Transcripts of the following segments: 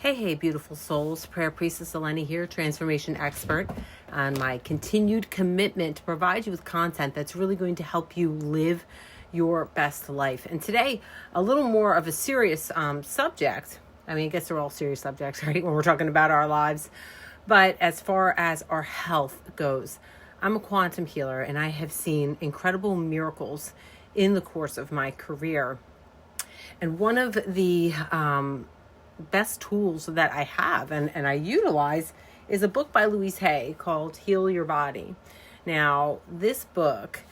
Hey, beautiful souls. Prayer Priestess Eleni here, transformation expert, on my continued commitment to provide you with content that's really going to help you live your best life. And today, a little more of a serious subject. I mean, I guess they're all serious subjects, right, when we're talking about our lives. But as far as our health goes, I'm a quantum healer, and I have seen incredible miracles in the course of my career. And one of the best tools that I have and I utilize is a book by Louise Hay called Heal Your Body. Now, this book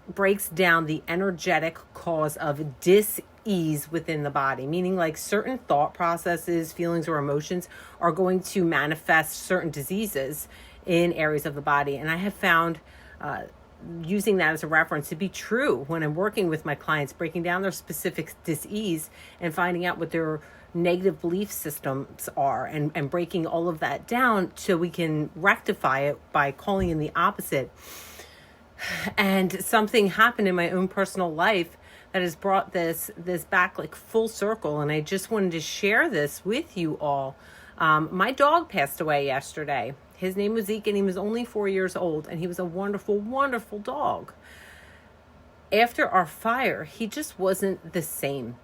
breaks down the energetic cause of dis-ease within the body, meaning like certain thought processes, feelings, or emotions are going to manifest certain diseases in areas of the body. And I have found using that as a reference to be true when I'm working with my clients, breaking down their specific dis-ease and finding out what their negative belief systems are and breaking all of that down so we can rectify it by calling in the opposite. And something happened in my own personal life that has brought this back like full circle. And I just wanted to share this with you all. My dog passed away yesterday. His name was Zeke, and he was only 4 years old, and he was a wonderful, wonderful dog. After our fire, he just wasn't the same.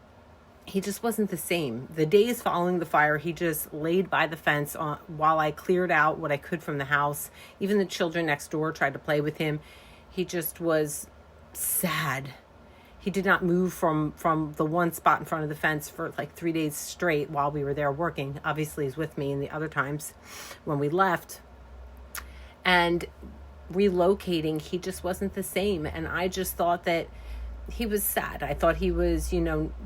He just wasn't the same. The days following the fire, he just laid by the fence while I cleared out what I could from the house. Even the children next door tried to play with him. He just was sad. He did not move from the one spot in front of the fence for like 3 days straight while we were there working. Obviously, he's with me in the other times when we left. And relocating, he just wasn't the same. And I just thought that he was sad. I thought he was,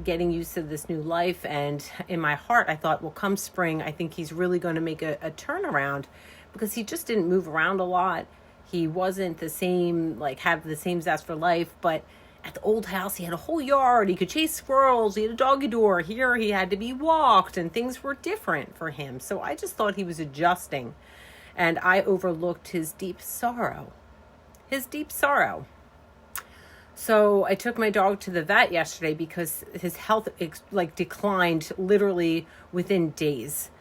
getting used to this new life. And in my heart, I thought, well, come spring, I think he's really going to make a turnaround, because he just didn't move around a lot. He wasn't the same, have the same zest for life. But at the old house, he had a whole yard. He could chase squirrels. He had a doggy door. Here, he had to be walked, and things were different for him. So I just thought he was adjusting. And I overlooked his deep sorrow. So I took my dog to the vet yesterday because his health declined literally within days.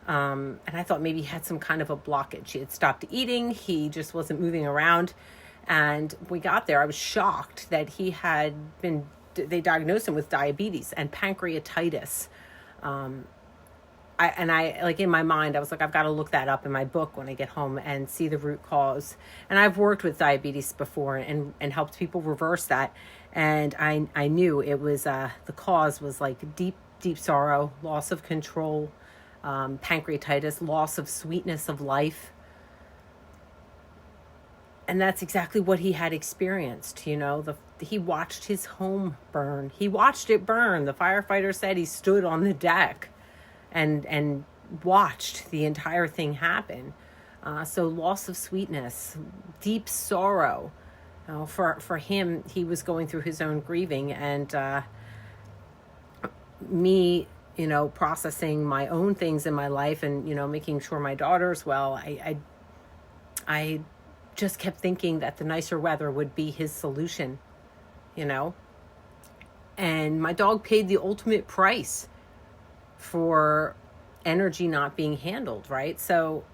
And I thought maybe he had some kind of a blockage. He had stopped eating. He just wasn't moving around. And we got there. I was shocked that they diagnosed him with diabetes and pancreatitis. In my mind, I was like, I've got to look that up in my book when I get home and see the root cause. And I've worked with diabetes before and helped people reverse that. And I knew it was, the cause was like deep, deep sorrow, loss of control, pancreatitis, loss of sweetness of life. And that's exactly what he had experienced. He watched his home burn. He watched it burn. The firefighter said he stood on the deck and watched the entire thing happen. So loss of sweetness, deep sorrow. For him, he was going through his own grieving, and me, processing my own things in my life and, making sure my daughter's well. I just kept thinking that the nicer weather would be his solution, And my dog paid the ultimate price for energy not being handled, right? So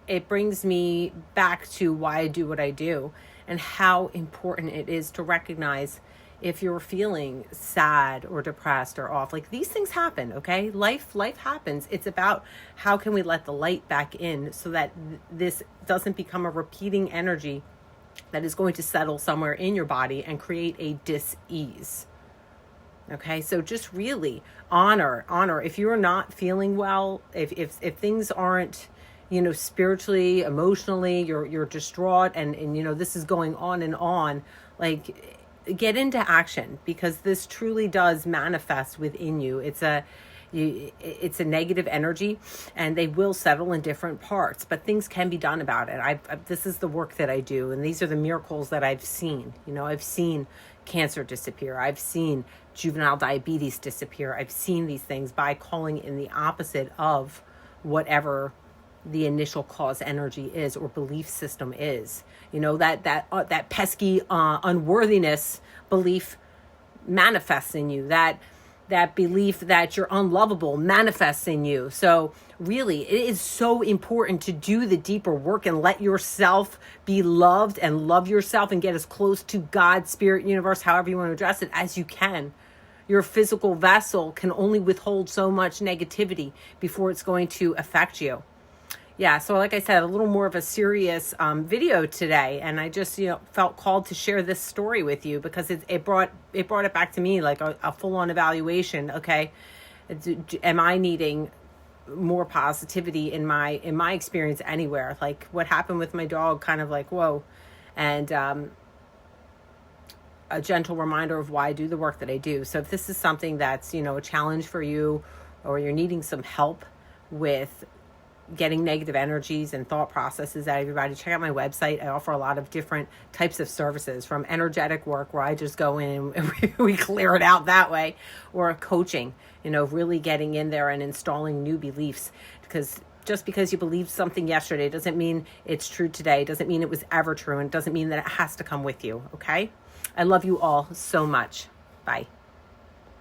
it brings me back to why I do what I do and how important it is to recognize if you're feeling sad or depressed or off. These things happen, okay? Life happens. It's about how can we let the light back in so that this doesn't become a repeating energy that is going to settle somewhere in your body and create a dis-ease. Okay, so just really honor. If you're not feeling well, if things aren't, spiritually, emotionally, you're distraught and this is going on and on, get into action, because this truly does manifest within you. It's a negative energy, and they will settle in different parts, but things can be done about it. This is the work that I do, and these are the miracles that I've seen. I've seen cancer disappear. I've seen juvenile diabetes disappear. I've seen these things by calling in the opposite of whatever the initial cause energy is or belief system is. That pesky unworthiness belief manifests in you. That that belief that you're unlovable manifests in you. So really, it is so important to do the deeper work and let yourself be loved and love yourself and get as close to God, spirit, universe, however you want to address it, as you can. Your physical vessel can only withhold so much negativity before it's going to affect you. Yeah, so like I said, a little more of a serious video today, and I just felt called to share this story with you because it brought it back to me like a full-on evaluation. Okay, am I needing more positivity in my experience anywhere? Like what happened with my dog, kind of like whoa, and a gentle reminder of why I do the work that I do. So if this is something that's a challenge for you, or you're needing some help with getting negative energies and thought processes out of your body, check out my website. I offer a lot of different types of services, from energetic work where I just go in and we clear it out that way, or coaching, really getting in there and installing new beliefs. Because just because you believed something yesterday doesn't mean it's true today, doesn't mean it was ever true, and doesn't mean that it has to come with you. Okay? I love you all so much. Bye.